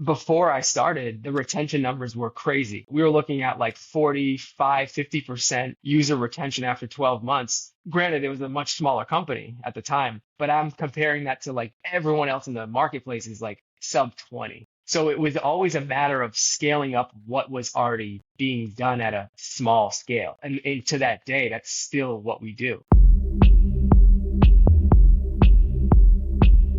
before I started, the retention numbers were crazy. We were looking at like 45, 50% user retention after 12 months. Granted, it was a much smaller company at the time, but I'm comparing that to like everyone else in the marketplace is like sub 20. So it was always a matter of scaling up what was already being done at a small scale. And to that day, that's still what we do.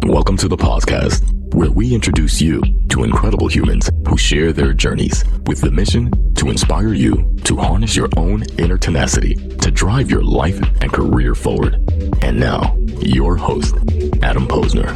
Welcome to the podcast, where we introduce you to incredible humans who share their journeys with the mission to inspire you to harness your own inner tenacity to drive your life and career forward. And now, your host, Adam Posner.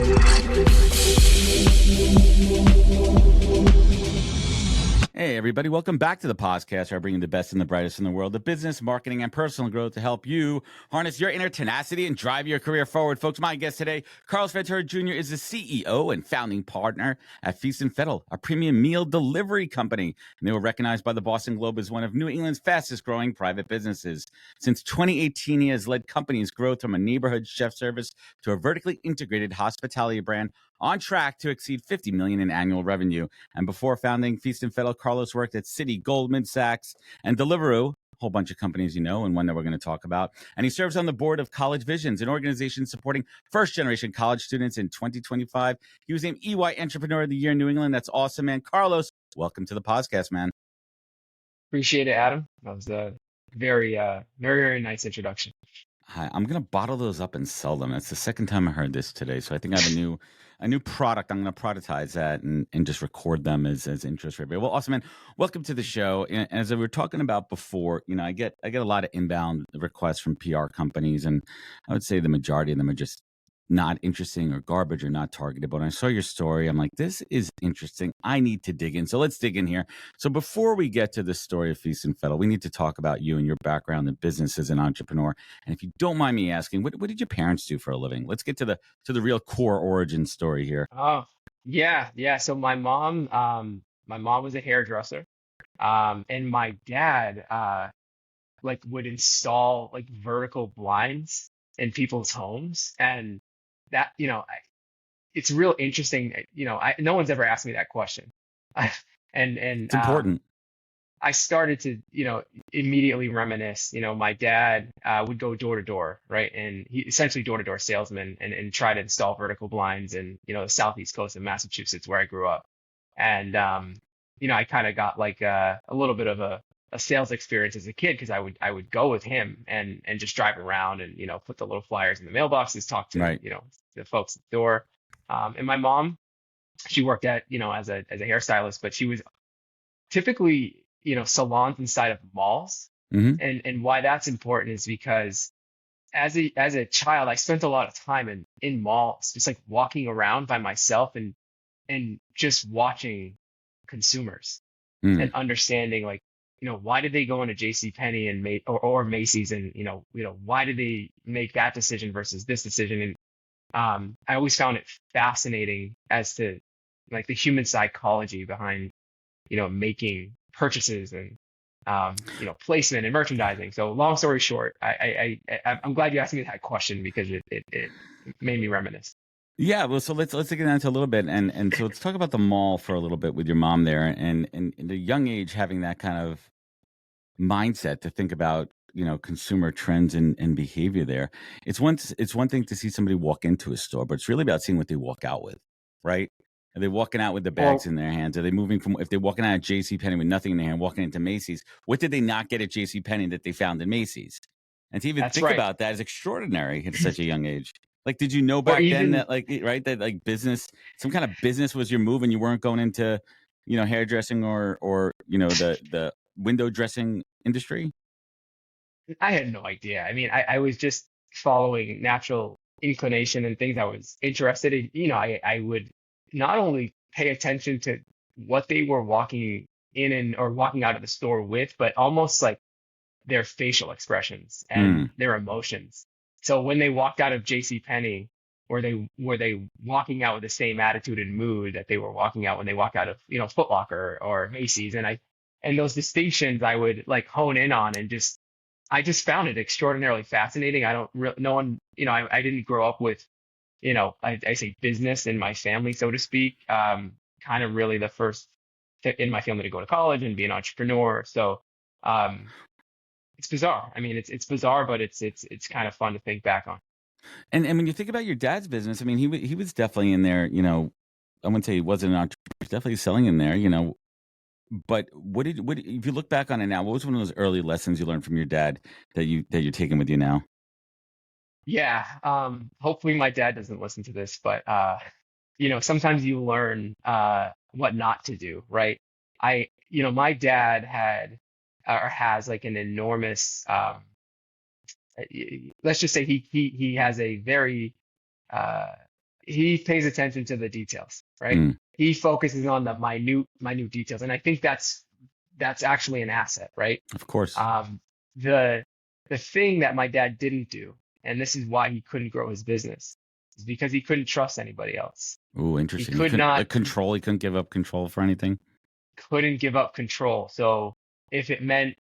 Hey, everybody. Welcome back to the podcast where I bring you the best and the brightest in the world of business, marketing, and personal growth to help you harness your inner tenacity and drive your career forward. Folks, my guest today, Carlos Ventura Jr., is the CEO and founding partner at Feast Fettle, a premium meal delivery company. And they were recognized by the Boston Globe as one of New England's fastest growing private businesses. Since 2018, he has led companies' growth from a neighborhood chef service to a vertically integrated hospitality brand on track to exceed $50 million in annual revenue. And before founding Feast Fettle, Carlos worked at Citi, Goldman Sachs, and Deliveroo, a whole bunch of companies you know, and one that we're going to talk about. And he serves on the board of College Visions, an organization supporting first-generation college students. In 2025, he was named EY Entrepreneur of the Year in New England. That's awesome, man. Carlos, welcome to the podcast, man. Appreciate it, Adam. That was a very, very nice introduction. Hi, I'm going to bottle those up and sell them. That's the second time I heard this today. So I think I have a new product. I'm going to productize that and just record them as interest rate. Well, awesome, man. Welcome to the show. And as we were talking about before, you know, I get a lot of inbound requests from PR companies, and I would say the majority of them are just not interesting or garbage or not targeted. But when I saw your story, I'm like, this is interesting. I need to dig in. So let's dig in here. So before we get to the story of Feast Fettle, we need to talk about you and your background in business as an entrepreneur. And if you don't mind me asking, what did your parents do for a living? Let's get to the real core origin story here. Oh, yeah. So my mom was a hairdresser. And my dad, would install like vertical blinds in people's homes. And that, it's real interesting. No one's ever asked me that question. And It's important. I started to, immediately reminisce. My dad would go door to door, right? And he essentially door to door salesman and try to install vertical blinds in, the southeast coast of Massachusetts where I grew up. And, I kind of got like a little bit of a sales experience as a kid because I would go with him and just drive around and, put the little flyers in the mailboxes, talk to, Right. the folks at the door. And my mom, she worked at, as a hairstylist, but she was typically, salons inside of malls. Mm-hmm. And why that's important is because as a child, I spent a lot of time in malls, just like walking around by myself and just watching consumers and understanding like, why did they go into JCPenney and or Macy's and, why did they make that decision versus this decision? And I always found it fascinating as to like the human psychology behind, making purchases and, placement and merchandising. So long story short, I'm glad you asked me that question because it made me reminisce. Yeah, well, so let's dig into a little bit, and so let's talk about the mall for a little bit with your mom there, and in the young age having that kind of mindset to think about consumer trends and behavior there. It's one thing to see somebody walk into a store, but it's really about seeing what they walk out with, right? Are they walking out with the bags in their hands? Are they moving from, if they're walking out at JCPenney with nothing in their hand, walking into Macy's, what did they not get at JCPenney that they found in Macy's? And to even That's think right. about that is extraordinary at such a young age. Like, did you know Or back even then that that like business, some kind of business was your move and you weren't going into, hairdressing or the window dressing industry? I had no idea. I mean, I was just following natural inclination and things I was interested in. I would not only pay attention to what they were walking in or walking out of the store with, but almost like their facial expressions and their emotions. So when they walked out of JCPenney, were they walking out with the same attitude and mood that they were walking out when they walked out of, Foot Locker or Macy's? And those distinctions I would like hone in on and I just found it extraordinarily fascinating. No one, I didn't grow up with, I say business in my family, so to speak. kind of really the first in my family to go to college and be an entrepreneur. So it's bizarre. I mean, it's bizarre, but it's kind of fun to think back on. And when you think about your dad's business, I mean, he was definitely in there. I wouldn't say he wasn't an entrepreneur. He's definitely selling in there. But what if you look back on it now? What was one of those early lessons you learned from your dad that you're taking with you now? Yeah. Hopefully my dad doesn't listen to this, but sometimes you learn what not to do, right? My dad had or has like an enormous let's just say he has a very he pays attention to the details, right? Mm, He focuses on the minute details, and I think that's actually an asset, right? of course. The thing that my dad didn't do, and this is why he couldn't grow his business, is because he couldn't trust anybody else. Oh, He interesting. could not Control. He couldn't give up control for anything. couldn't give up control. So if it meant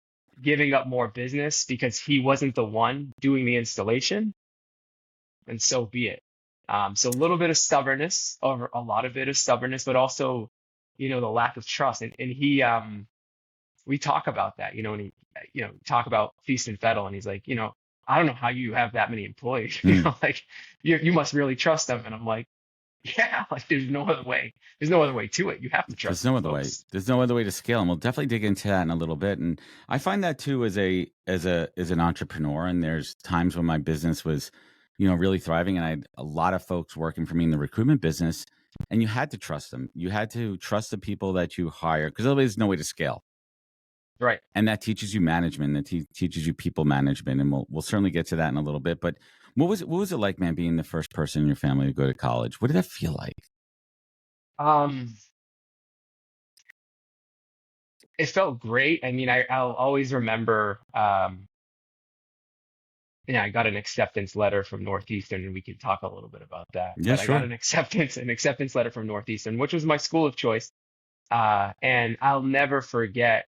giving up more business because he wasn't the one doing the installation, then so be it. So a little bit of stubbornness, or a lot of bit of stubbornness, but also, the lack of trust. And he, we talk about that, and he, talk about Feast and Fettle, and he's like, I don't know how you have that many employees, Mm. like you must really trust them. And I'm like, yeah, like there's no other way. There's no other way to it. You have to trust There's no them, other way. folks. There's no other way to scale, and we'll definitely dig into that in a little bit. And I find that too as an entrepreneur. And there's times when my business was, really thriving, and I had a lot of folks working for me in the recruitment business, and you had to trust them. You had to trust the people that you hire because otherwise there's no way to scale. Right. And that teaches you management. That teaches you people management, and we'll certainly get to that in a little bit. But what was it like, man, being the first person in your family to go to college? What did that feel like? Um, it felt great. I mean, I'll always remember, I got an acceptance letter from Northeastern, and we can talk a little bit about that. Yeah, But I got sure. an acceptance letter from Northeastern, which was my school of choice. And I'll never forget,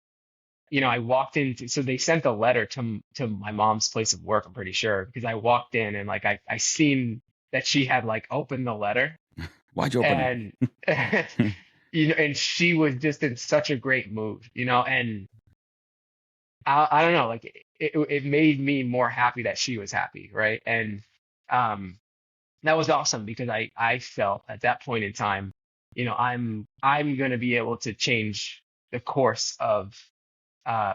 I walked into, so they sent a letter to my mom's place of work, I'm pretty sure, because I walked in and like I seen that she had like opened the letter, Why'd you open and and she was just in such a great mood, and I don't know, like it made me more happy that she was happy, right? And that was awesome because I felt at that point in time, I'm going to be able to change the course of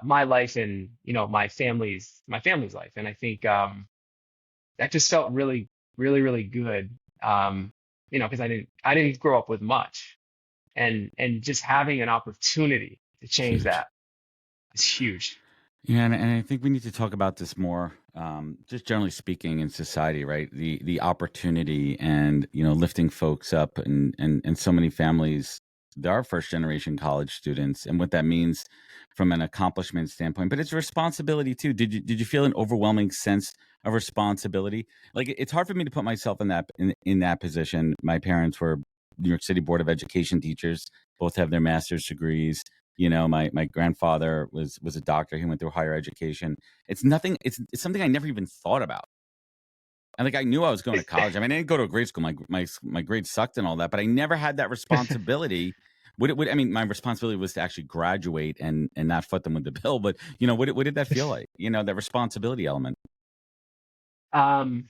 my life and my family's life, and I think that just felt really, really, really good, because I didn't grow up with much, and just having an opportunity to it? change Huge. that is huge. Yeah, and I think we need to talk about this more, just generally speaking in society, right? The opportunity and lifting folks up, and so many families, they are first generation college students, and what that means from an accomplishment standpoint. But it's a responsibility too. Did you feel an overwhelming sense of responsibility? Like it's hard for me to put myself in that position. My parents were New York City Board of Education teachers, both have their master's degrees. My grandfather was a doctor. He went through higher education. It's nothing. It's something I never even thought about. And like I knew I was going to college. I mean, I didn't go to a grade school. My grades sucked and all that, but I never had that responsibility. I mean, my responsibility was to actually graduate and not foot them with the bill. But what did that feel like? That responsibility element. Um,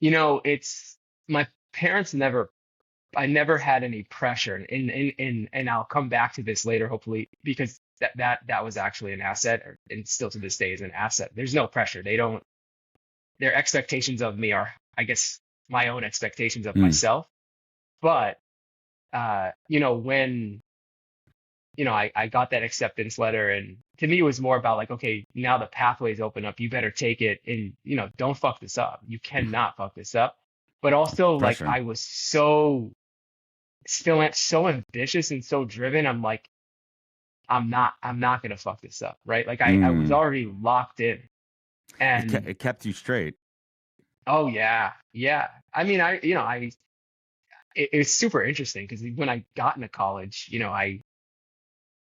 it's my parents never I never had any pressure, and I'll come back to this later, hopefully, because that was actually an asset, and still to this day is an asset. There's no pressure. Their expectations of me are, I guess, my own expectations of Mm, myself. But when I got that acceptance letter, and to me it was more about like, okay, now the pathways open up. You better take it, and don't fuck this up. You cannot fuck this up. But also, like, pressure. I was so ambitious and so driven. I'm like, I'm not gonna fuck this up, right? Like I was Mm. already locked in, and It kept you straight. oh yeah, yeah. I mean, it's super interesting because when I got into college,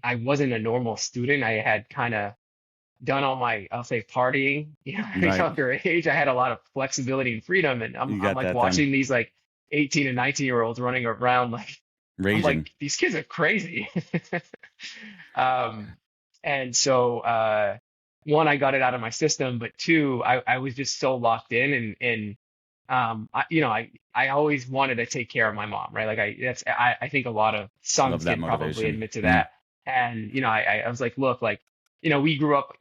I wasn't a normal student. I had kind of done all my, I'll say, partying, at a Right. younger age. I had a lot of flexibility and freedom, and You I'm got like that then. watching these like 18 and 19-year-olds running around like I'm Raging. like, these kids are crazy. Um, and so, one, I got it out of my system, but two, I was just so locked in I always wanted to take care of my mom, right? Like I think a lot of Love sons that can probably motivation. admit to Yeah. that. And, I was like, look, like, we grew up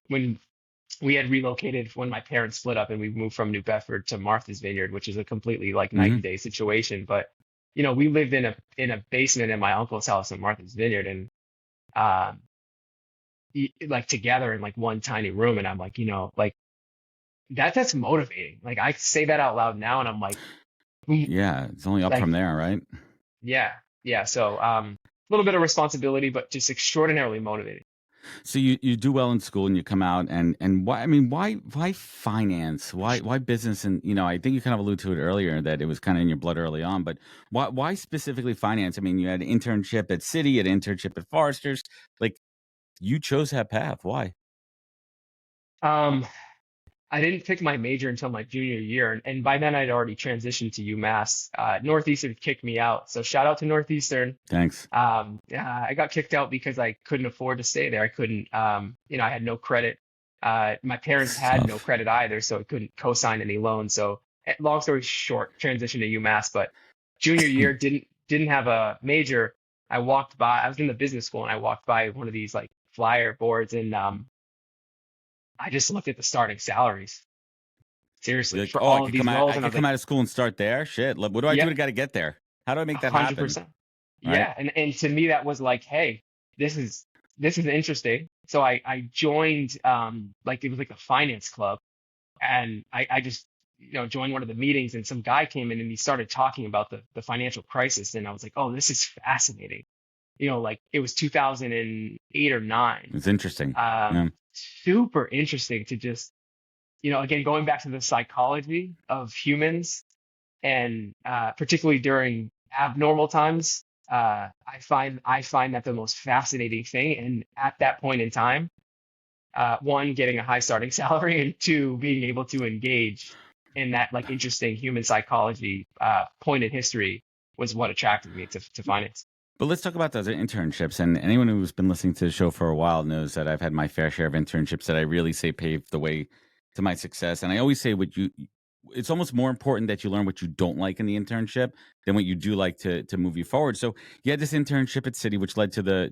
when we had relocated when my parents split up and we moved from New Bedford to Martha's Vineyard, which is a completely like night Hmm. and day situation. But, we lived in a basement in my uncle's house in Martha's Vineyard and um like together in like one tiny room. And I'm like, like that's motivating. Like I say that out loud now and I'm like, mm, Yeah. It's only up like, from there, right? yeah, yeah. So a little bit of responsibility, but just extraordinarily motivating. So you do well in school and you come out and why, I mean, why finance? Why business? And, I think you kind of alluded to it earlier that it was kind of in your blood early on, but why specifically finance? I mean, you had an internship at Citi, you had an internship at Forrester's. Like, you chose that path. Why? Um, I didn't pick my major until my junior year, and by then I'd already transitioned to UMass. Northeastern kicked me out, so shout out to Northeastern. Thanks. I got kicked out because I couldn't afford to stay there. I couldn't, I had no credit. My parents It's had no tough. credit either, so I couldn't co-sign any loans. So, long story short, transition to UMass. But junior year didn't have a major. I walked by. I was in the business school, and I walked by one of these like flyer boards, and I just looked at the starting salaries. You're Seriously, like, for oh, all of these roles, I and I could was come like, out of school and start there. Shit. What do I do yep, to got to get there? How do I make that happen? 100%. Right. Yeah, and to me that was like, hey, this is this is interesting. So I joined like it was like a finance club, and I just joined one of the meetings, and some guy came in and he started talking about the financial crisis, and I was like, oh, this is fascinating. Like it was 2008 or 9. It's interesting. Yeah. Super interesting to just again going back to the psychology of humans and particularly during abnormal times, I find that the most fascinating thing. And at that point in time, one, getting a high starting salary, and two, being able to engage in that like interesting human psychology point in history was what attracted me to finance. But let's talk about those internships. And anyone who's been listening to the show for a while knows that I've had my fair share of internships that I really say paved the way to my success. And I always say it's almost more important that you learn what you don't like in the internship than what you do like to move you forward. So you had this internship at Citi, which led to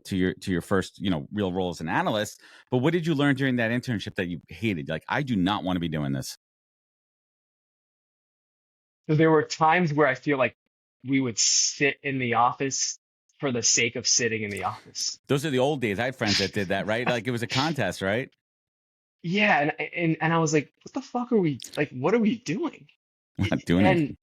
your first, real role as an analyst. But what did you learn during that internship that you hated? Like, I do not want to be doing this. So there were times where I feel like we would sit in the office for the sake of sitting in the office. Those are the old days. I had friends that did that, right? Like it was a contest, right? Yeah, and I was like, what the fuck are we like? What are we doing? I'm not doing And anything.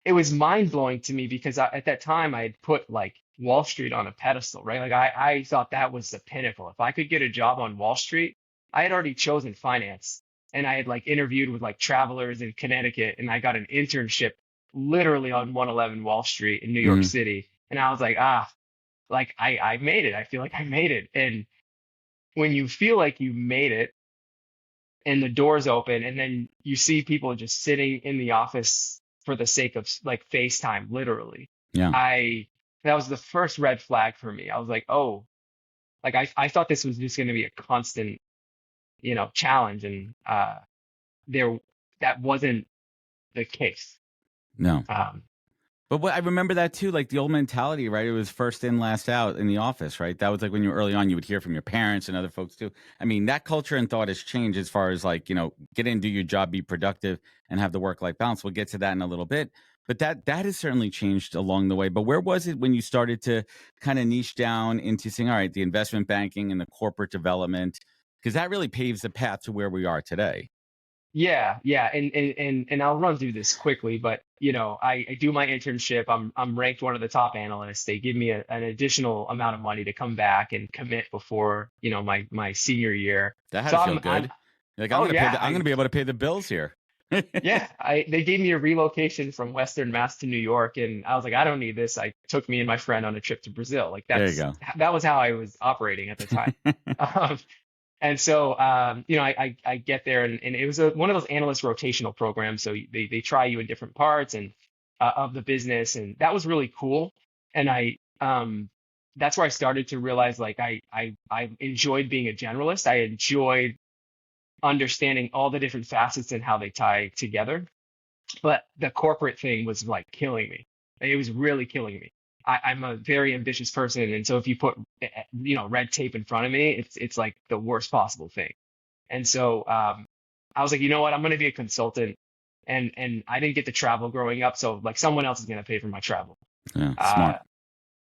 it was mind blowing to me because at that time I had put like Wall Street on a pedestal, right? Like I thought that was the pinnacle. If I could get a job on Wall Street, I had already chosen finance, and I had like interviewed with like travelers in Connecticut, and I got an internship literally on 111 Wall Street in New York Mhm. City. And I was like, like I made it. I feel like I made it. And when you feel like you made it and the doors open and then you see people just sitting in the office for the sake of like FaceTime, literally, Yeah. I that was the first red flag for me. I was like, oh, like I thought this was just going to be a constant, challenge, and there that wasn't the case. No. Um, But what I remember that too, like the old mentality, right? It was first in, last out in the office, right? That was like when you were early on, you would hear from your parents and other folks too. I mean, that culture and thought has changed as far as like, get in, do your job, be productive, and have the work-life balance. We'll get to that in a little bit. But that has certainly changed along the way. But where was it when you started to kind of niche down into saying, all right, the investment banking and the corporate development? Because that really paves the path to where we are today. Yeah, and I'll run through this quickly, but I do my internship. I'm ranked one of the top analysts. They give me an additional amount of money to come back and commit before my senior year. That had So to feel I'm good. Like oh yeah, I'm gonna be able to pay the bills here. yeah, they gave me a relocation from Western Mass to New York, and I was like, I don't need this. I took me and my friend on a trip to Brazil. Like There you go. that was how I was operating at the time. Um, and so, I get there, and it was one of those analyst rotational programs. So they try you in different parts and of the business, and that was really cool. And that's where I started to realize like I enjoyed being a generalist. I enjoyed understanding all the different facets and how they tie together. But the corporate thing was like killing me. It was really killing me. I'm a very ambitious person, and so if you put red tape in front of me, it's like the worst possible thing. And so I was like, you know what, I'm going to be a consultant, and I didn't get to travel growing up, so like someone else is going to pay for my travel. Yeah, Uh, smart.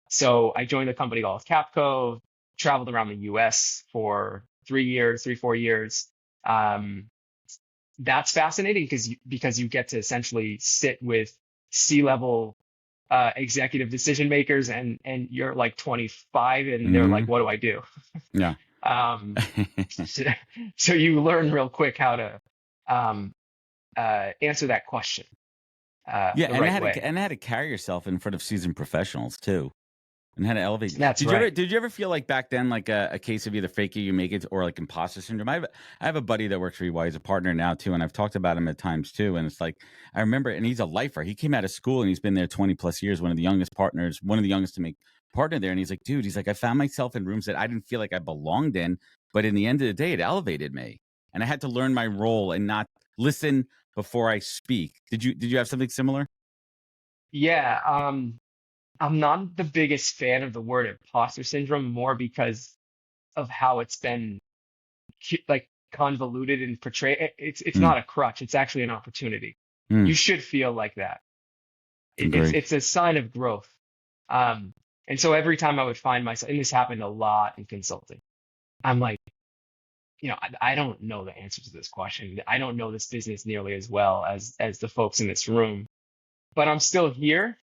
so I joined a company called Capco, traveled around the U.S. for 4 years. Um, that's fascinating because you get to essentially sit with C-level executive decision makers, and you're like 25 and they're like, Hmm. what do I do? Yeah. Um, so, so you learn real quick how to um, answer that question Yeah, the and right way. how to carry yourself in front of seasoned professionals too, and how to elevate. That's right. Did you ever feel like back then, like a case of either fake it, you make it, or like imposter syndrome? I have a buddy that works for EY. He's a partner now too, and I've talked about him at times too. And it's like I remember, and he's a lifer. He came out of school and he's been there 20 plus years. One of the youngest partners, one of the youngest to make partner there. And he's like, dude, he's like, I found myself in rooms that I didn't feel like I belonged in, but in the end of the day, it elevated me, and I had to learn my role and not listen before I speak. Did you have something similar? Yeah. I'm not the biggest fan of the word imposter syndrome, more because of how it's been like convoluted and portrayed. It's Mm, not a crutch. It's actually an opportunity. mm, You should feel like that. It's agree. it's a sign of growth. Um, and so every time I would find myself, and this happened a lot in consulting, I'm like, I don't know the answer to this question. I don't know this business nearly as well as the folks in this room, but I'm still here.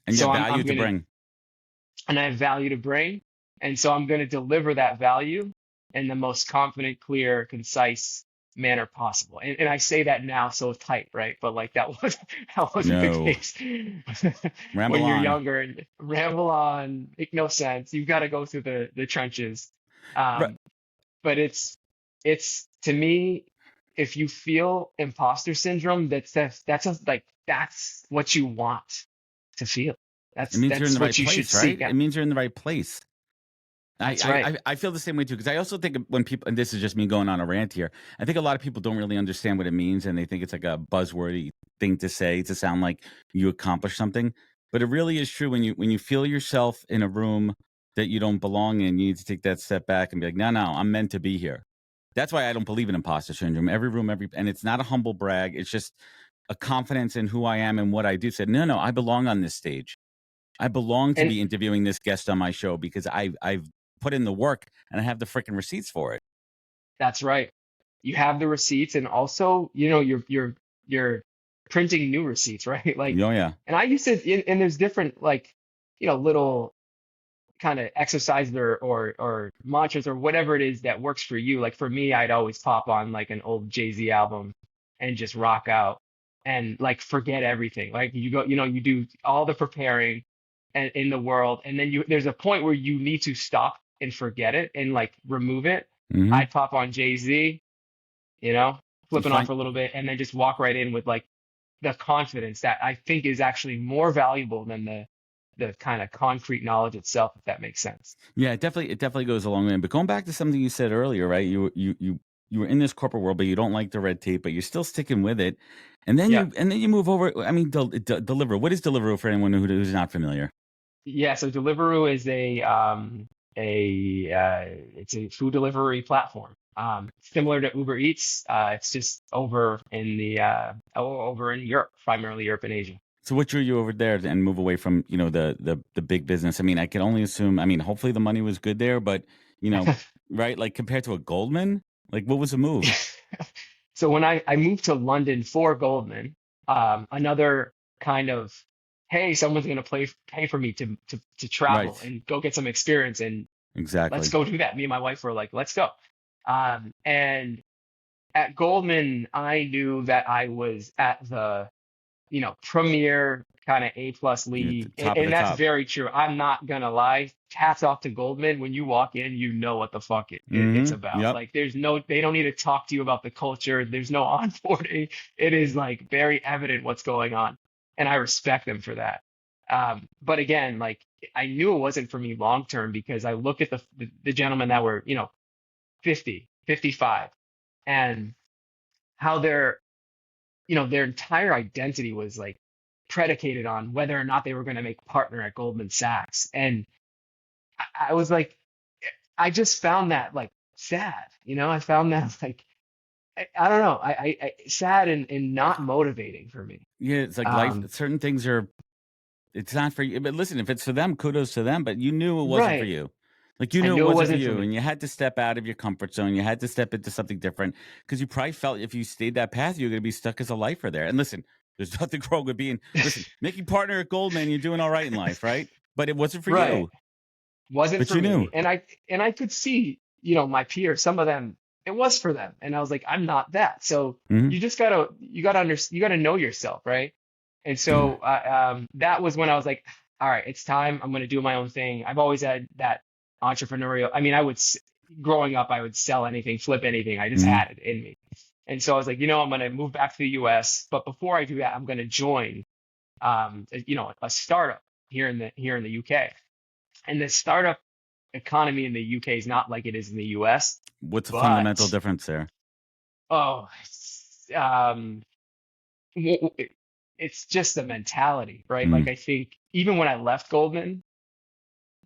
And you So have I'm value I'm to gonna bring. and I have value to bring, and so I'm gonna deliver that value in the most confident, clear, concise manner possible. And I say that now so tight, right? But like that wasn't the No, case ramble when you're on. younger and ramble on, make no sense. You've got to go through the trenches. Right. Um, but it's to me, if you feel imposter syndrome, that's what you want to feel. It That's means you're in that's the right what you should place, right? seek It out. means you're in the right place. That's right. I feel the same way too, because I also think when people, and this is just me going on a rant here, I think a lot of people don't really understand what it means, and they think it's like a buzzwordy thing to say to sound like you accomplished something. But it really is true when you feel yourself in a room that you don't belong in, you need to take that step back and be like, no, I'm meant to be here. That's why I don't believe in imposter syndrome. Every room, and it's not a humble brag. It's just a confidence in who I am and what I do. Said, no, I belong on this stage. I belong to And be interviewing this guest on my show because I've put in the work and I have the freaking receipts for it. that's right. You have the receipts, and also, you're printing new receipts, right? Like, Oh yeah. and I used to, and there's different like, little kind of exercises or mantras or whatever it is that works for you. Like for me, I'd always pop on like an old Jay-Z album and just rock out and like forget everything. Like you go, you do all the preparing and in the world, and then there's a point where you need to stop and forget it and like remove it. Hmm. I'd pop on Jay-Z, You flipping on find for a little bit, and then just walk right in with like the confidence that I think is actually more valuable than the kind of concrete knowledge itself, if that makes sense. Yeah, it definitely goes a long way. But going back to something you said earlier, right? You were in this corporate world, but you don't like the red tape, but you're still sticking with it. Yeah. And then you move over. I mean, Deliveroo. What is Deliveroo for anyone who's not familiar? Yeah, so Deliveroo is it's a food delivery platform. Similar to Uber Eats. It's just over in Europe, primarily Europe and Asia. So what drew you over there and move away from, the big business? I mean, I can only assume, I mean, hopefully the money was good there, but, right, like compared to a Goldman, like what was the move? So when I moved to London for Goldman, another kind of, hey, someone's gonna pay for me to travel Right. and go get some experience, and let's Exactly. go do that. Me and my wife were like, let's go. And at Goldman, I knew that I was at the, premier kind of A+ You're at the league. And, top of the and that's top. very true. I'm not gonna lie. Hats off to Goldman. When you walk in, you know what the fuck it's Mm-hmm. about. Yep. Like they don't need to talk to you about the culture. There's no onboarding. It is like very evident what's going on. And I respect them for that. But again, like I knew it wasn't for me long term because I looked at the gentlemen that were, 50, 55, and how their entire identity was like predicated on whether or not they were going to make partner at Goldman Sachs. And I was like, I just found that like sad, I found that like, I don't know, sad and not motivating for me. Yeah, it's like life. Certain things it's not for you. But listen, if it's for them, kudos to them. But you knew it wasn't for Right. you. Like you I knew it knew it wasn't for wasn't for you, me. and you had to step out of your comfort zone. You had to step into something different because you probably felt if you stayed that path, you're going to be stuck as a lifer there. And listen, there's nothing wrong with making partner at Goldman. You're doing all right in life, right? But it wasn't for Right. you. Wasn't But for you knew. me. And I could see, my peers, some of them, it was for them. And I was like, I'm not that. So Mhm. you gotta know yourself, right? And so that was when I was like, all right, it's time. I'm gonna do my own thing. I've always had that entrepreneurial. I mean, growing up, I would sell anything, flip anything. I just Mhm. had it in me. And so I was like, I'm gonna move back to the US, but before I do that, I'm gonna join a startup here in the UK. And the startup economy in the UK is not like it is in the US, What's the fundamental but difference there? oh, w- w- it's just the mentality, right? Like Mm. I think even when I left Goldman,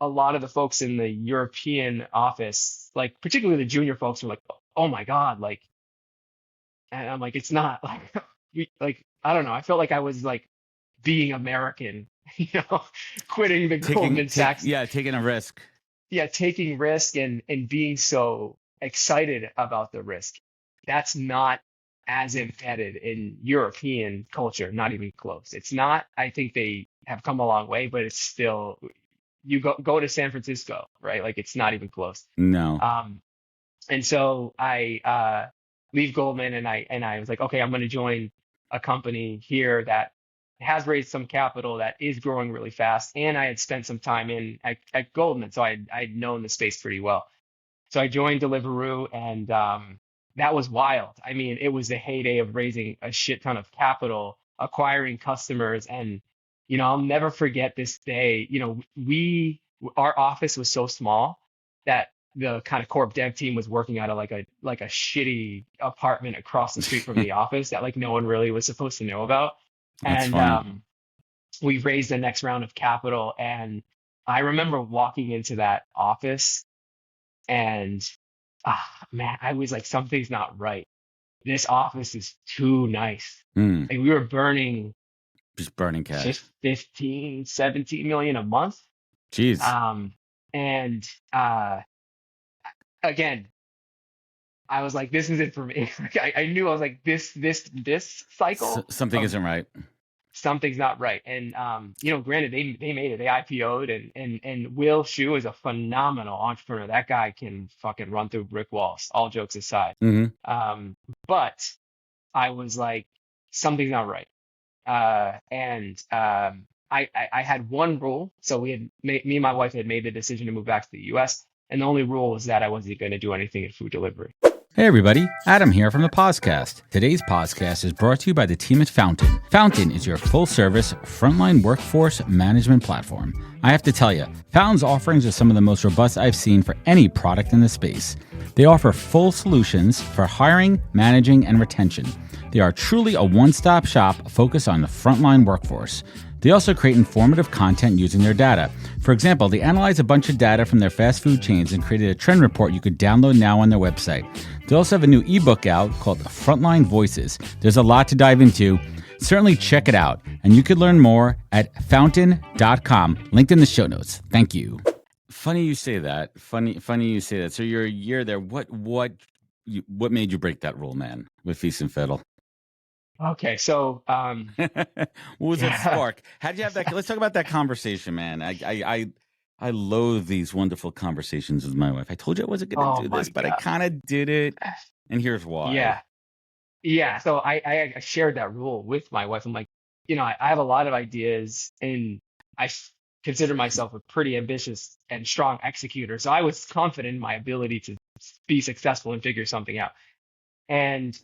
a lot of the folks in the European office, like particularly the junior folks, were like, "Oh my God!" Like, and I'm like, "It's not like I don't know." I felt like I was like being American, quitting the Goldman Sachs, Taking a risk. yeah, taking risk and being so excited about the risk. That's not as embedded in European culture, not even close. It's not. I think they have come a long way, but it's still, you go to San Francisco, right? Like it's not even close. No. And so I leave Goldman and I was like, okay, I'm going to join a company here that has raised some capital that is growing really fast, and I had spent some time at Goldman, so I'd known the space pretty well. So I joined Deliveroo, and that was wild. I mean, it was the heyday of raising a shit ton of capital, acquiring customers, and I'll never forget this day. Our office was so small that the kind of corp dev team was working out of like a shitty apartment across the street from the office that like no one really was supposed to know about. That's And funny. we raised the next round of capital, and I remember walking into that office and man, I was like, something's not right. This office is too nice. Mm. Like we were burning Just burning cash. 15, 17 million a month. Jeez. And again, I was like, this isn't for me. Like, I knew, I was like, this cycle Something of isn't right. something's not right. And granted, they made it, they IPO'd, and Will Shu is a phenomenal entrepreneur. That guy can fucking run through brick walls, all jokes aside. Mhm. But I was like, something's not right. And I had one rule. So me and my wife had made the decision to move back to the US. And the only rule was that I wasn't going to do anything in food delivery. Hey everybody, Adam here from the Podcast. Today's podcast is brought to you by the team at Fountain. Fountain is your full-service frontline workforce management platform. I have to tell you, Fountain's offerings are some of the most robust I've seen for any product in the space. They offer full solutions for hiring, managing, and retention. They are truly a one-stop shop focused on the frontline workforce. They also create informative content using their data. For example, they analyze a bunch of data from their fast food chains and created a trend report you could download now on their website. They also have a new ebook out called Frontline Voices. There's a lot to dive into. Certainly check it out. And you can learn more at fountain.com, linked in the show notes. Thank you. Funny you say that. Funny you say that. So you're a year there. What made you break that rule, man, with Feast and Fettle? Okay, so what was that spark? How did you have that? Let's talk about that conversation, man. I loathe these wonderful conversations with my wife. I told you I wasn't going to do my this, but I God. kind of did it, and here's why. Yeah. So I shared that rule with my wife. I'm like, I have a lot of ideas, and consider myself a pretty ambitious and strong executor. So I was confident in my ability to be successful and figure something out. And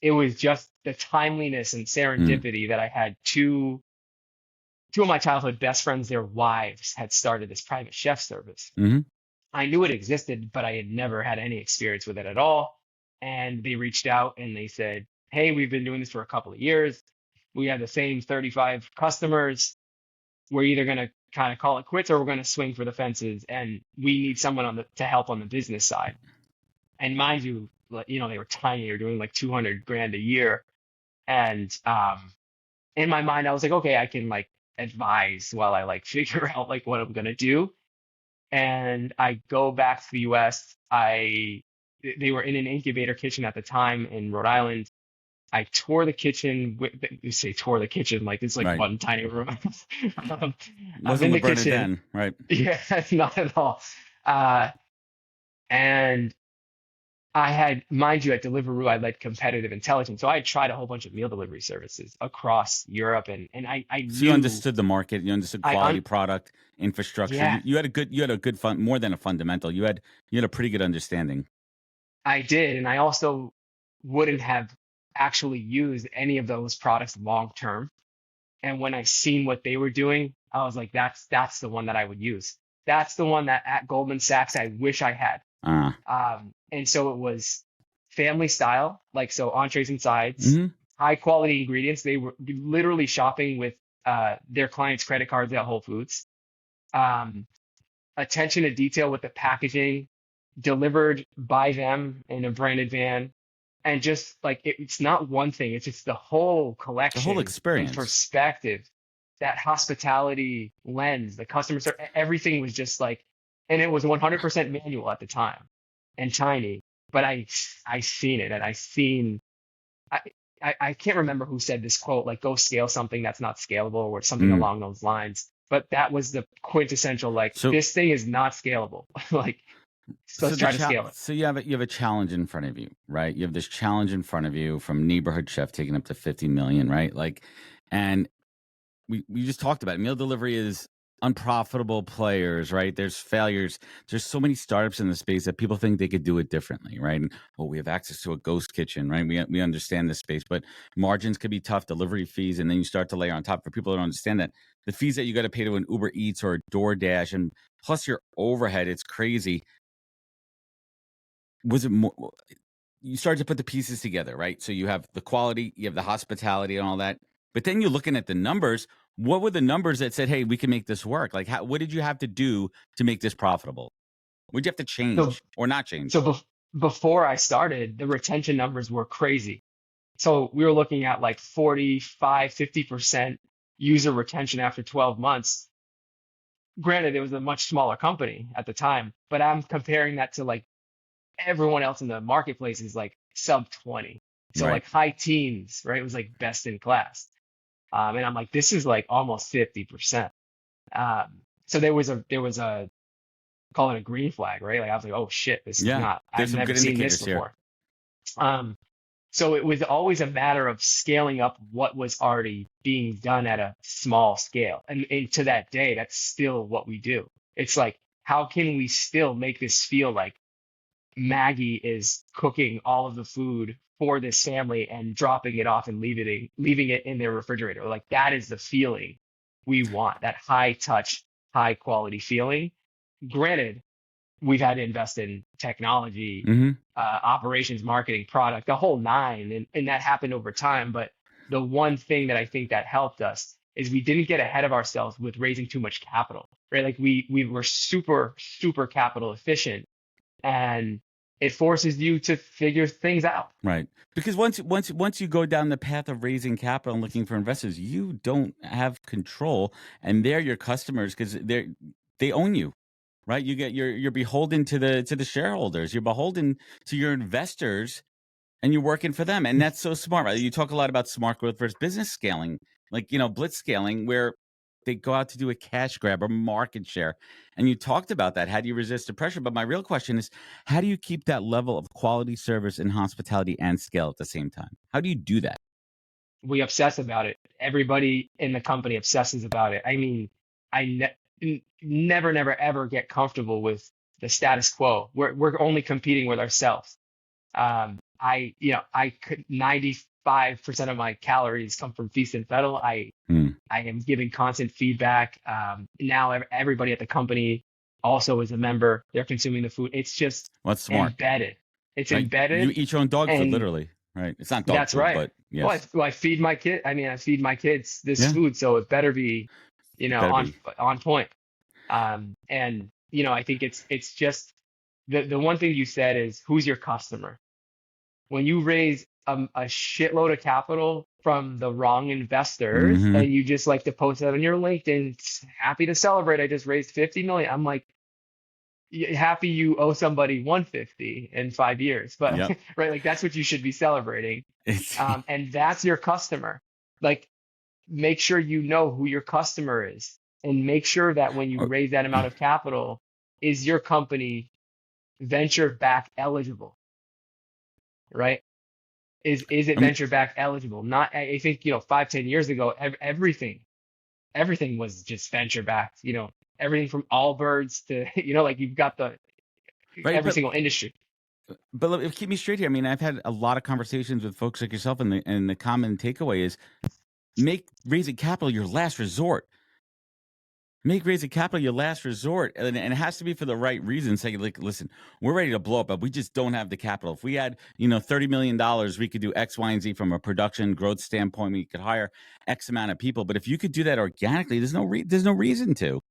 it was just the timeliness and serendipity that I had two two of my childhood best friends, their wives had started this private chef service. Mm-hmm. I knew it existed, but I had never had any experience with it at all. And they reached out and they said, "Hey, we've been doing this for a couple of years. We have the same 35 customers. We're either going to kind of call it quits or we're going to swing for the fences. And we need someone to help on the business side." And mind you, they were tiny. They were doing like 200 grand a year. And in my mind, I was like, okay, I can like advise while I like figure out like what I'm going to do. And I go back to the US. They were in an incubator kitchen at the time in Rhode Island. I tore the kitchen. You say tore the kitchen like it's like Right. one tiny room. I'm Wasn't in the LeBron kitchen. then, right? Yeah, not at all. And I had, mind you, at Deliveroo, I led competitive intelligence. So I had tried a whole bunch of meal delivery services across Europe, and I So you knew understood the market, you understood quality product, infrastructure. yeah, You had a good fund, more than a fundamental. You had a pretty good understanding. I did, and I also wouldn't have actually used any of those products long term. And when I seen what they were doing, I was like, that's the one that I would use. That's the one that at Goldman Sachs I wish I had. And so it was family style, like so entrees and sides, Mm-hmm. high quality ingredients. They were literally shopping with their clients' credit cards at Whole Foods. Attention to detail with the packaging, delivered by them in a branded van. And just like it's not one thing, it's just the whole collection, The whole experience, and perspective, that hospitality lens, the customer service, everything was just like, and it was 100% manual at the time and tiny. But I seen it, and I can't remember who said this quote, like go scale something that's not scalable or something along those lines. But that was the quintessential, like this thing is not scalable. Like, let's try to scale it. So you have a challenge in front of you, right? You have this challenge in front of you from neighborhood chef taking up to 50 million, right? Like, and we just talked about it. Meal delivery is unprofitable players, right? There's failures. There's so many startups in the space that people think they could do it differently, right? And we have access to a ghost kitchen, right? We understand this space, but margins could be tough, delivery fees, and then you start to layer on top. For people who don't understand that, the fees that you got to pay to an Uber Eats or a DoorDash, and plus your overhead, it's crazy. Was it more? You start to put the pieces together, right? So you have the quality, you have the hospitality and all that. But then you're looking at the numbers. What were the numbers that said, hey, we can make this work? Like, what did you have to do to make this profitable? What did you have to change or not change? So before I started, the retention numbers were crazy. So we were looking at like 45, 50% user retention after 12 months. Granted, it was a much smaller company at the time, but I'm comparing that to like everyone else in the marketplace is like sub 20. So like high teens, right? It was like best in class. And I'm like, this is like almost 50%. So there was a call it a green flag, right? Like I was like, oh shit, this is not, I've never seen this before. So it was always a matter of scaling up what was already being done at a small scale. And to that day, that's still what we do. It's like, how can we still make this feel like Maggie is cooking all of the food for this family and dropping it off and leaving it in their refrigerator? Like that is the feeling we want, that high touch, high quality feeling. Granted, we've had to invest in technology, operations, marketing, product, the whole nine, and that happened over time. But the one thing that I think that helped us is we didn't get ahead of ourselves with raising too much capital, right? Like we were super, super capital efficient, and it forces you to figure things out. Right. Because once you go down the path of raising capital and looking for investors, you don't have control, and they're your customers because they own you. Right, you're beholden to the shareholders. You're beholden to your investors, and you're working for them. And that's so smart, right? You talk a lot about smart growth versus business scaling, like blitzscaling, where they go out to do a cash grab or market share. And you talked about that. How do you resist the pressure? But my real question is, how do you keep that level of quality service and hospitality and scale at the same time? How do you do that? We obsess about it. Everybody in the company obsesses about it. I mean, never ever get comfortable with the status quo. We're only competing with ourselves. I could 95% of my calories come from Feast and Fettle. I am giving constant feedback. Now everybody at the company also is a member. They're consuming the food. It's just Well, that's smart, embedded. It's right? You embedded, eat your own dog food, and literally, right? It's not dog that's food, right. but Well, yes. I feed my kid. I mean, I feed my kids this Yeah, food, so it better be, it better be. on point. And I think it's just the one thing you said is, who's your customer? When you raise a shitload of capital from the wrong investors, Hmm. and you just like to post that on your LinkedIn, happy to celebrate, I just raised 50 million. I'm like, happy you owe somebody 150 in 5 years, but Yep. right, like that's what you should be celebrating. It's And that's your customer. Like, make sure you know who your customer is, and make sure that when you or- raise that amount of capital, is your company venture back eligible, right? Is it I mean, venture back eligible? Not, I think, 5-10 years ago, everything was just venture backed, everything from Allbirds to, like you've got right, every single industry. but look, keep me straight here. I mean, I've had a lot of conversations with folks like yourself, and the common takeaway is make raising capital your last resort. Make raising capital your last resort, and it has to be for the right reason. Say, like, listen, we're ready to blow up, but we just don't have the capital. If we had, $30 million, we could do X, Y, and Z from a production growth standpoint. We could hire X amount of people. But if you could do that organically, there's no reason to. You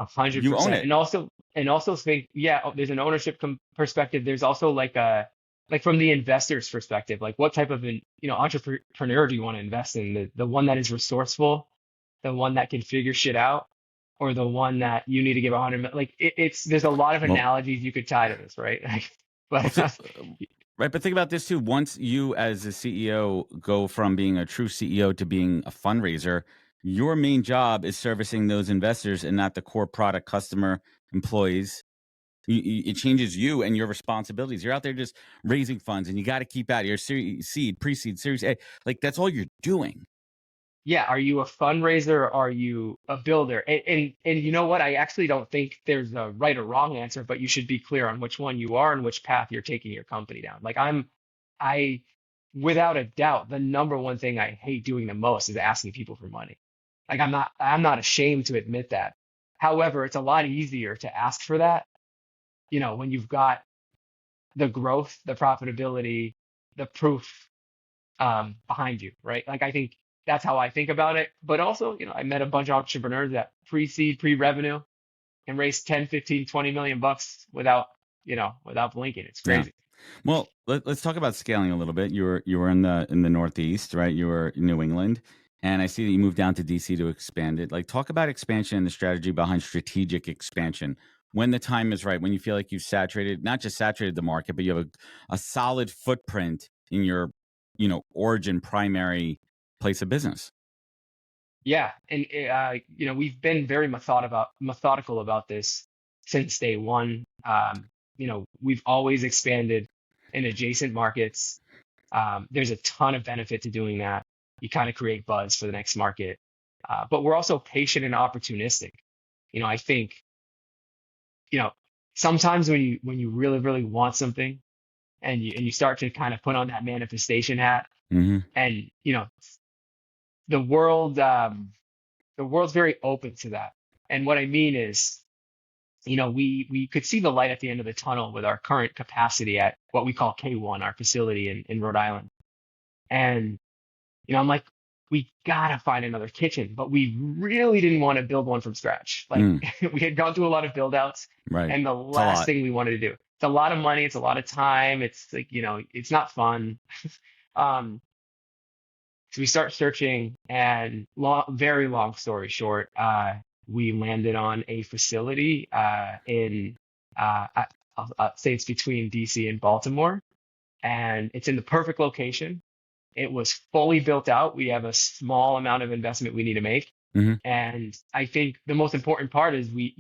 own 100%. it. And also think, yeah, there's an ownership perspective. There's also like from the investor's perspective, like what type of entrepreneur do you want to invest in? The one that is resourceful, the one that can figure shit out, or the one that you need to give 100 million? Like there's a lot of Well, analogies you could tie to this, right? well, But right. But think about this too. Once you, as a CEO, go from being a true CEO to being a fundraiser, your main job is servicing those investors and not the core product, customer, employees. It changes you and your responsibilities. You're out there just raising funds, and you got to keep out your seed, pre-seed, Series A. Like, that's all you're doing. yeah, are you a fundraiser, or are you a builder? And you know what? I actually don't think there's a right or wrong answer, but you should be clear on which one you are and which path you're taking your company down. Like I, without a doubt, the number one thing I hate doing the most is asking people for money. Like I'm not ashamed to admit that. However, it's a lot easier to ask for that, when you've got the growth, the profitability, the proof behind you, right? Like I think that's how I think about it. But also, I met a bunch of entrepreneurs that pre-seed, pre-revenue, and raised 10, 15, 20 million bucks without blinking. It's Yeah. crazy. Well, let's talk about scaling a little bit. You were in the Northeast, right? You were in New England, and I see that you moved down to DC to expand it. Like, talk about expansion and the strategy behind strategic expansion. When the time is right, when you feel like you've not just saturated the market, but you have a solid footprint in your, origin primary place of business. Yeah, and we've been very methodical about this since day one. We've always expanded in adjacent markets. There's a ton of benefit to doing that. You kind of create buzz for the next market, but we're also patient and opportunistic. I think, sometimes when you really really want something, and you start to kind of put on that manifestation hat, Mm-hmm. and the world the world's very open to that. And what I mean is, we could see the light at the end of the tunnel with our current capacity at what we call K1, our facility in Rhode Island. And, I'm like, we gotta find another kitchen, but we really didn't want to build one from scratch. Like we had gone through a lot of build outs, Right. and the It's a last lot. thing we wanted to do, it's a lot of money, it's a lot of time, it's like, it's not fun. um, so we start searching, and very long story short, we landed on a facility I'll say it's between DC and Baltimore, and it's in the perfect location. It was fully built out. We have a small amount of investment we need to make. Mm-hmm. And I think the most important part is we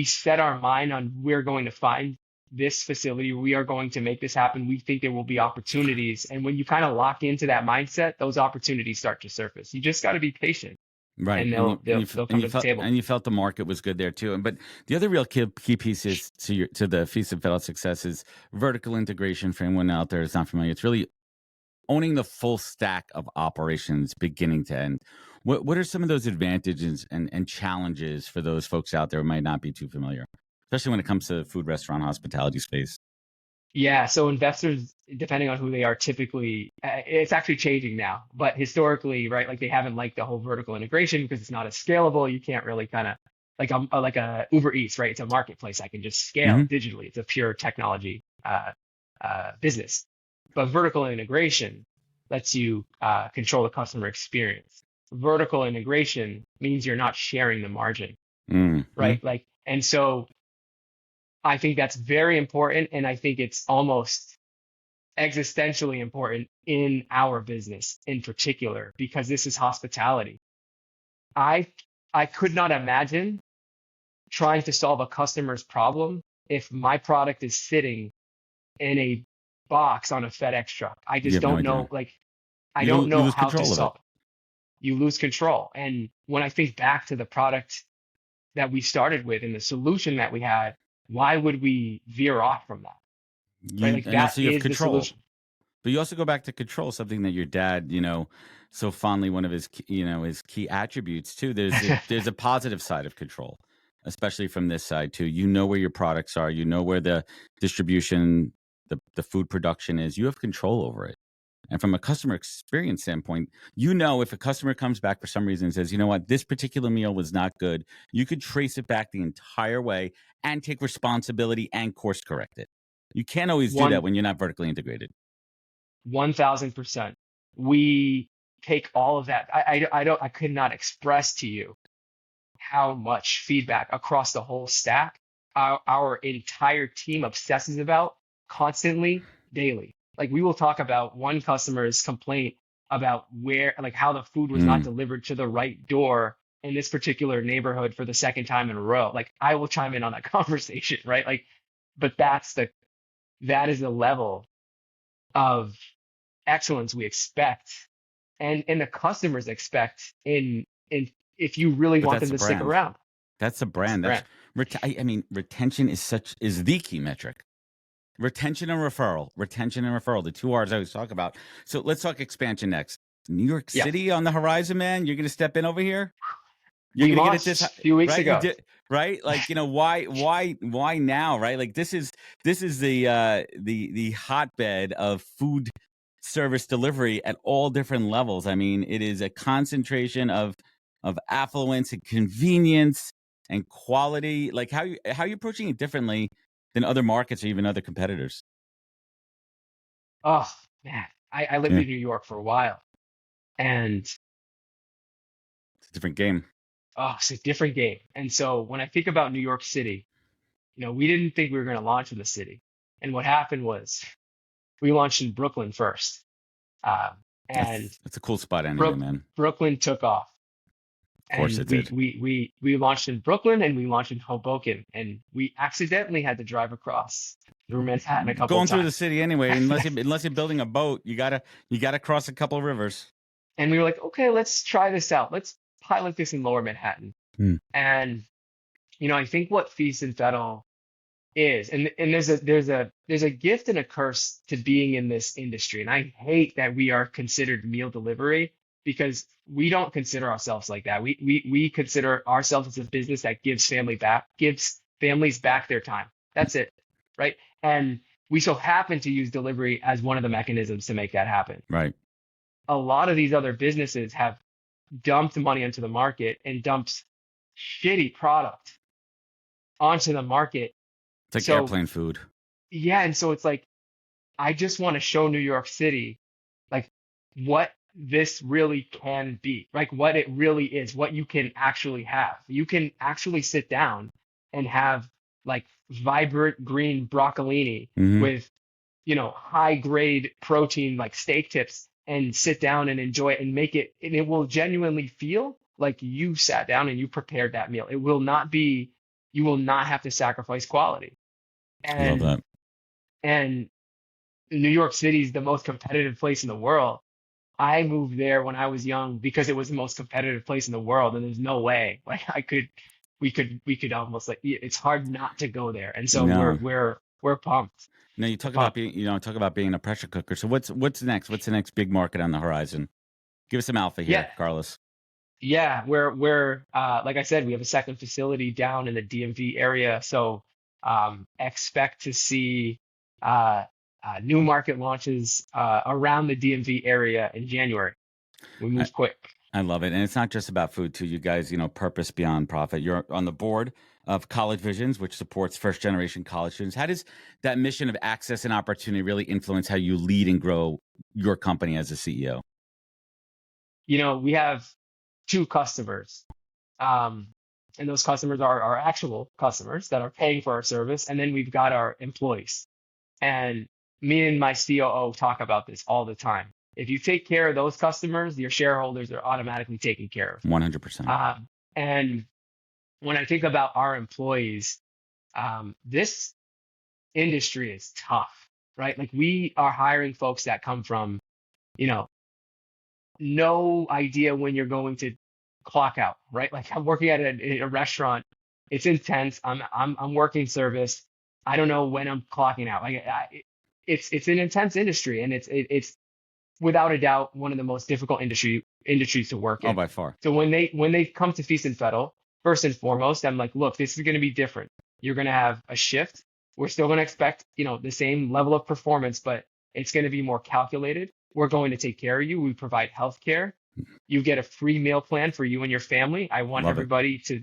set our mind on, we're going to find this facility. We are going to make this happen. We think there will be opportunities. And when you kind of lock into that mindset, those opportunities start to surface. You just got to be patient. Right. and And they'll come to the table. you felt the market was good there too. And but the other real key piece is to the Feast and Fettle success is vertical integration. For anyone out there that's not familiar, it's really owning the full stack of operations beginning to end. What are some of those advantages and challenges for those folks out there who might not be too familiar, especially when it comes to food, restaurant, hospitality space? Yeah, so investors, depending on who they are, typically it's actually changing now, but historically, right, like they haven't liked the whole vertical integration because it's not as scalable. You can't really kind of like a Uber Eats, right? It's a marketplace. I can just scale Mm-hmm. digitally. It's a pure technology business. But vertical integration lets you control the customer experience. Vertical integration means you're not sharing the margin, Mm-hmm. right? Like, and so I think that's very important, and I think it's almost existentially important in our business in particular because this is hospitality. I I could not imagine trying to solve a customer's problem if my product is sitting in a box on a FedEx truck. I You just have no don't idea. know, like I don't You know lose how to control of it. solve. You lose control. And when I think back to the product that we started with and the solution that we had, why would we veer off from that? Right? Like And that also you have is the control. solution. But you also go back to control, something that your dad, so fondly, one of his, his key attributes too. There's a positive side of control, especially from this side too. You know where your products are, you know where the distribution, the food production is. You have control over it. And from a customer experience standpoint, if a customer comes back for some reason and says, you know what, this particular meal was not good, you could trace it back the entire way and take responsibility and course correct it. You can't always do that One when you're not vertically integrated. 1000%. We take all of that. I could not express to you how much feedback across the whole stack our entire team obsesses about constantly, daily. Like we will talk about one customer's complaint about like how the food was not delivered to the right door in this particular neighborhood for the second time in a row. Like I will chime in on that conversation, right? Like, but that is the level of excellence we expect and the customers expect in if you really But want that's them the to stick brand. around. That's the That's the brand. brand. Retention is the key metric. Retention and referral. Retention and referral. The two R's I always talk about. So let's talk expansion next. New York Yeah. City on the horizon, man. You're going to step in over here. We launched a few weeks ago. Right? Like, why now? Right? Like this is the hotbed of food service delivery at all different levels. I mean, it is a concentration of affluence and convenience and quality. Like how you approaching it differently than other markets or even other competitors? Oh man, I lived in New York for a while, and it's a different game. Oh, it's a different game. And so when I think about New York City, we didn't think we were going to launch in the city, and what happened was we launched in Brooklyn first, and that's a cool spot anyway, man. Brooklyn took off. Of course it did. We launched in Brooklyn and we launched in Hoboken, and we accidentally had to drive across through Manhattan a couple Going of times. Through the city anyway, unless you're building a boat, you gotta cross a couple of rivers. And we were like, okay, let's try this out. Let's pilot this in Lower Manhattan. And I think what Feast and Fettle is, and there's a gift and a curse to being in this industry, and I hate that we are considered meal delivery, because we don't consider ourselves like that. We consider ourselves as a business that gives families back their time. That's it, right? And we so happen to use delivery as one of the mechanisms to make that happen. Right. A lot of these other businesses have dumped money into the market and dumped shitty product onto the market. It's like airplane food. Yeah, and so it's like, I just want to show New York City, like, what this really can be, like what it really is, what you can actually have. You can actually sit down and have like vibrant green broccolini with, high grade protein, like steak tips, and sit down and enjoy it and make it, and it will genuinely feel like you sat down and you prepared that meal. It will not be, you will not have to sacrifice quality. And, I love that. And New York City is the most competitive place in the world. I moved there when I was young because it was the most competitive place in the world, and there's no way like we could almost like it's hard not to go there. And so we're No. we're we're pumped. No, you We're talk about pumped. being, talk about being a pressure cooker. So what's next? What's the next big market on the horizon? Give us some alpha Yeah, here, Carlos. yeah, we're like I said, we have a second facility down in the DMV area, so expect to see uh, new market launches around the DMV area in January. We I, move quick. I love it. And it's not just about food too. You guys, purpose beyond profit. You're on the board of College Visions, which supports first generation college students. How does that mission of access and opportunity really influence how you lead and grow your company as a CEO? We have two customers, um, and those customers are our actual customers that are paying for our service, and then we've got our employees. And me and my COO talk about this all the time. If you take care of those customers, your shareholders are automatically taken care of. 100%. And when I think about our employees, this industry is tough, right? Like we are hiring folks that come from, you know, no idea when you're going to clock out, right? Like I'm working at a restaurant. It's intense. I'm working service. I don't know when I'm clocking out. It's an intense industry, and it's without a doubt one of the most difficult industries to work Oh, in. by far. So when they come to Feast and Fettle, first and foremost, I'm like, look, this is going to be different. You're going to have a shift. We're still going to expect, the same level of performance, but it's going to be more calculated. We're going to take care of you. We provide health care. You get a free meal plan for you and your family. I want Love it. everybody to,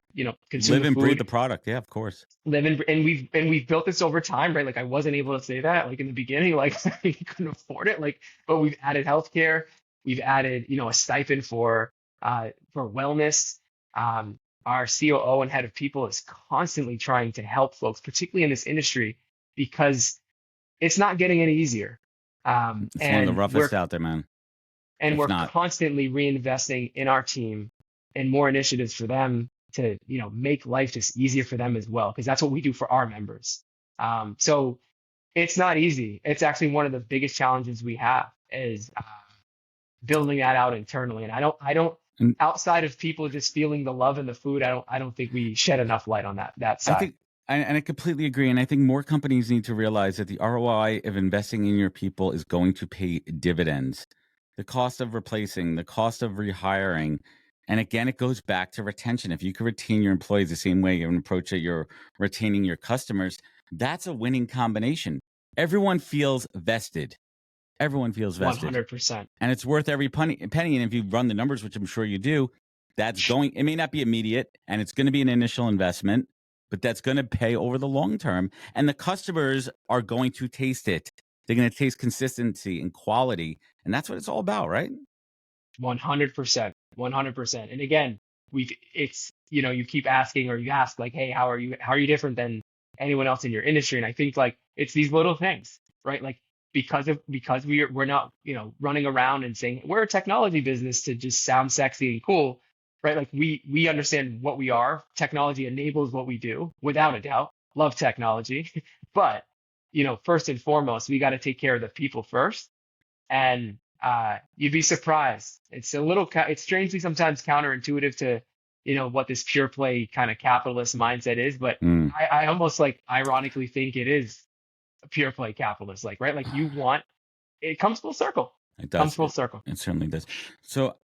consume Live the and breathe food, the product. Yeah, of course. and we've built this over time, right? Like I wasn't able to say that like in the beginning, like we couldn't afford it, like, but we've added healthcare, we've added, a stipend for wellness. Our COO and head of people is constantly trying to help folks, particularly in this industry, because it's not getting any easier. It's one of the roughest out there, man. And If we're not. constantly reinvesting in our team and more initiatives for them to, make life just easier for them as well, because that's what we do for our members. So it's not easy. It's actually one of the biggest challenges we have is building that out internally. And I don't, And outside of people just feeling the love and the food, I don't think we shed enough light on that I side. think, and I completely agree. And I think more companies need to realize that the ROI of investing in your people is going to pay dividends. The cost of replacing, the cost of rehiring. And again, it goes back to retention. If you can retain your employees the same way you approach it, you're retaining your customers, that's a winning combination. Everyone feels vested. Everyone feels vested. 100%. And it's worth every penny. And if you run the numbers, which I'm sure you do, it may not be immediate and it's going to be an initial investment, but that's going to pay over the long term. And the customers are going to taste it. They're going to taste consistency and quality. And that's what it's all about, right? 100%. 100%. And again, you keep asking, or you ask like, hey, how are you different than anyone else in your industry? And I think like it's these little things, right? Like because we're not, running around and saying we're a technology business to just sound sexy and cool, right? Like we understand what we are. Technology enables what we do, without a doubt. Love technology. But, first and foremost, we got to take care of the people first. And you'd be surprised. It's strangely sometimes counterintuitive to, what this pure play kind of capitalist mindset is. But I almost like ironically think it is a pure play capitalist, like, right? Like it comes full circle. It does. Comes full circle. It certainly does. So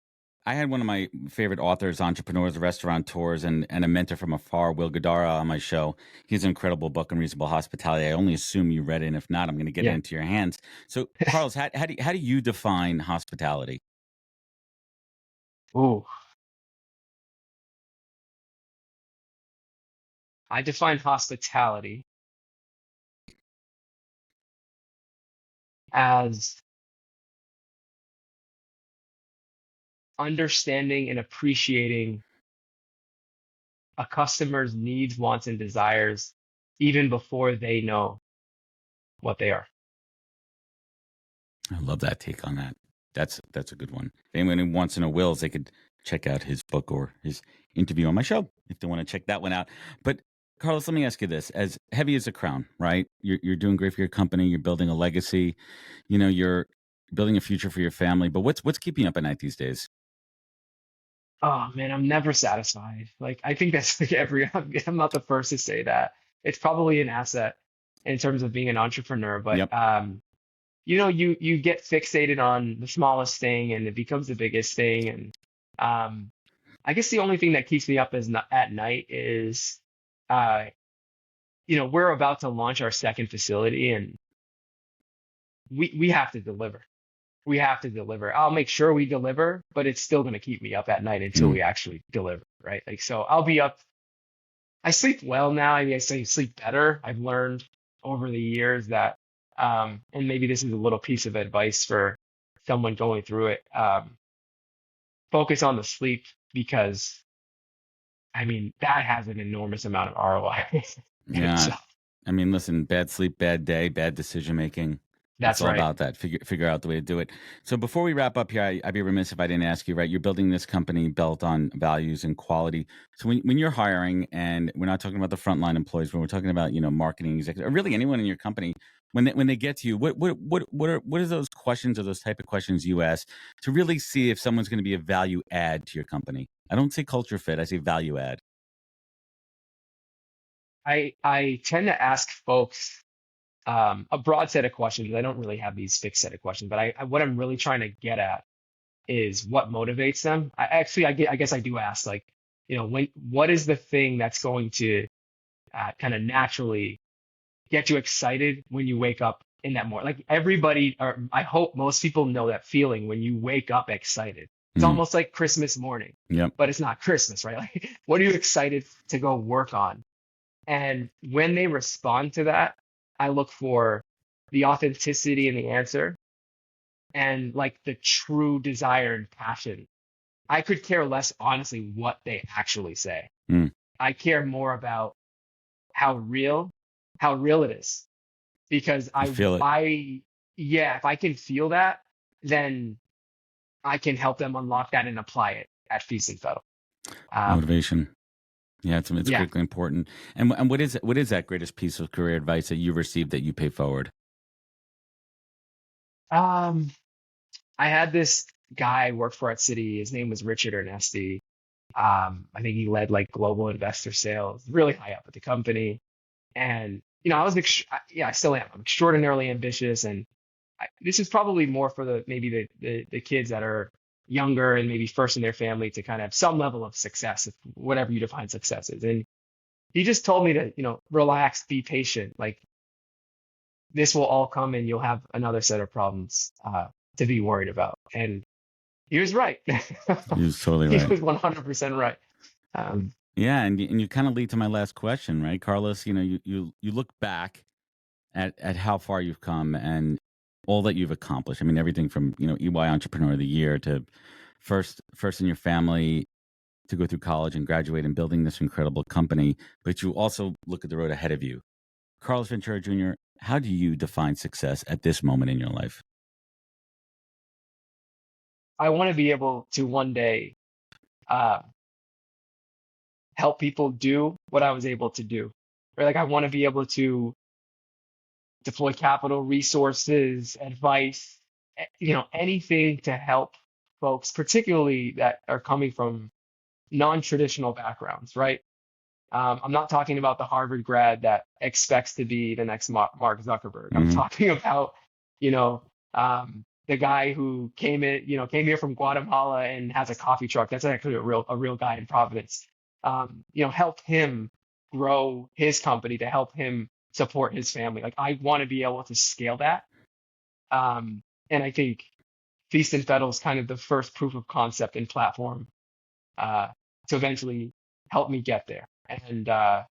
I had one of my favorite authors, entrepreneurs, restaurateurs, and a mentor from afar, Will Guidara, on my show. He has an incredible book, Unreasonable Hospitality. I only assume you read it, and if not, I'm going to get it into your hands. So, Carlos, how do you define hospitality? Ooh. I define hospitality as understanding and appreciating a customer's needs, wants, and desires even before they know what they are. I love that take on that. That's a good one. If anyone who wants to know Will's, they could check out his book or his interview on my show if they want to check that one out. But Carlos, let me ask you this: as heavy as a crown, right? You're doing great for your company. You're building a legacy. You're building a future for your family. But what's keeping you up at night these days? Oh man, I'm never satisfied. Like I think that's like I'm not the first to say that. It's probably an asset in terms of being an entrepreneur, but Yep. you get fixated on the smallest thing and it becomes the biggest thing. And I guess the only thing that keeps me up at night is uh, we're about to launch our second facility and we have to deliver. We have to deliver. I'll make sure we deliver, but it's still going to keep me up at night until Mm. we actually deliver, right? Like, so I'll be up. I sleep well now. I mean, I say sleep better. I've learned over the years that, and maybe this is a little piece of advice for someone going through it. Focus on the sleep because, I mean, that has an enormous amount of ROI in Yeah. itself. I mean, listen, bad sleep, bad day, bad decision making. It's That's all right. about that. Figure out the way to do it. So before we wrap up here, I'd be remiss if I didn't ask you, right? You're building this company built on values and quality. So when you're hiring, and we're not talking about the frontline employees, but we're talking about, marketing executives, or really anyone in your company, when they get to you, what are those questions or those type of questions you ask to really see if someone's going to be a value add to your company? I don't say culture fit, I say value add. I tend to ask folks a broad set of questions. I don't really have these fixed set of questions, but what I'm really trying to get at is what motivates them. I guess I do ask like, what is the thing that's going to kind of naturally get you excited when you wake up in that morning? Like everybody, or I hope most people know that feeling when you wake up excited. It's Mm. almost like Christmas morning, Yep. but it's not Christmas, right? Like, what are you excited to go work on? And when they respond to that, I look for the authenticity in the answer and like the true desire and passion. I could care less, honestly, what they actually say. Mm. I care more about how real, how real it is. Because You feel it. yeah, if I can feel that, then I can help them unlock that and apply it at Feast and Fettle. Motivation. Yeah, it's Yeah. critically important. And what is that greatest piece of career advice that you received that you pay forward? Um, I had this guy I worked for at Citi. His name was Richard Ernesti. I think he led like global investor sales, really high up at the company. And yeah, I still am. I'm extraordinarily ambitious, and this is probably more for the kids that are younger and maybe first in their family to kind of have some level of success, whatever you define success is. And he just told me to, relax, be patient. Like this will all come, and you'll have another set of problems to be worried about. And he was right. He was totally He right. was 100% right. Yeah, and you kind of lead to my last question, right, Carlos? You look back at how far you've come and all that you've accomplished. I mean, everything from EY Entrepreneur of the Year to first in your family to go through college and graduate and building this incredible company. But you also look at the road ahead of you. Carlos Ventura Jr., how do you define success at this moment in your life? I want to be able to one day uh, help people do what I was able to do. Right? Like I want to be able to deploy capital, resources, advice, anything to help folks, particularly that are coming from non-traditional backgrounds, right? I'm not talking about the Harvard grad that expects to be the next Mark Zuckerberg. I'm Hmm. talking about, the guy who came here from Guatemala and has a coffee truck. That's actually a real guy in Providence. Help him grow his company to help him support his family. Like I want to be able to scale that. And I think Feast and Fettle is kind of the first proof of concept and platform uh, to eventually help me get there. And I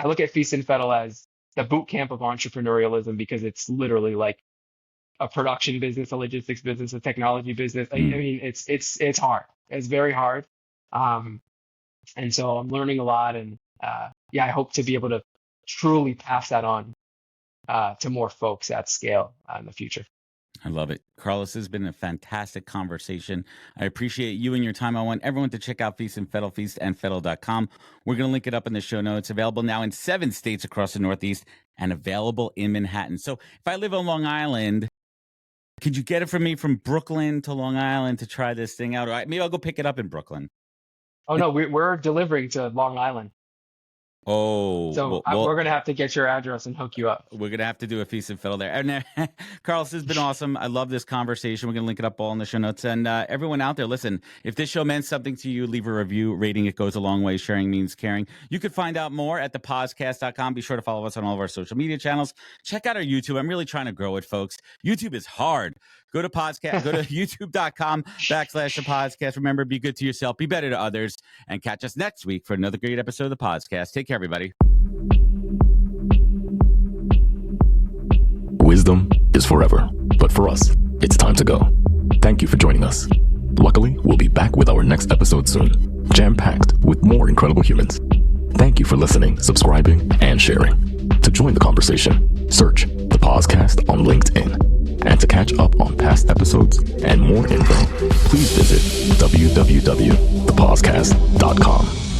look at Feast and Fettle as the boot camp of entrepreneurialism because it's literally like a production business, a logistics business, a technology business. I Mm. mean, it's hard. It's very hard. Um, and so I'm learning a lot, and yeah, I hope to be able to truly pass that on to more folks at scale in the future. I love it. Carlos, this has been a fantastic conversation. I appreciate you and your time. I want everyone to check out Feast and Fettle, feastandfettle.com. We're going to link it up in the show notes. Available now in 7 states across the Northeast and available in Manhattan. So if I live on Long Island, Could you get it from me from Brooklyn to Long Island to try this thing out? All right, maybe I'll go pick it up in Brooklyn. Oh no, we're delivering to Long Island. Oh, So well, we're going to have to get your address and hook you up. we're going to have to do a Feast Fettle there. And Carl, this has been awesome. I love this conversation. We're going to link it up all in the show notes. And everyone out there, listen, if this show meant something to you, leave a review. Rating it goes a long way. Sharing means caring. You could find out more at thepodcast.com. Be sure to follow us on all of our social media channels. Check out our YouTube. I'm really trying to grow it, folks. YouTube is hard. Go to youtube.com/thepodcast. Remember, be good to yourself, be better to others, and catch us next week for another great episode of the podcast. Take care, everybody. Wisdom is forever, but for us, it's time to go. Thank you for joining us. Luckily, we'll be back with our next episode soon, jam-packed with more incredible humans. Thank you for listening, subscribing, and sharing. To join the conversation, search the podcast on LinkedIn. And to catch up on past episodes and more info, please visit www.thepodcast.com.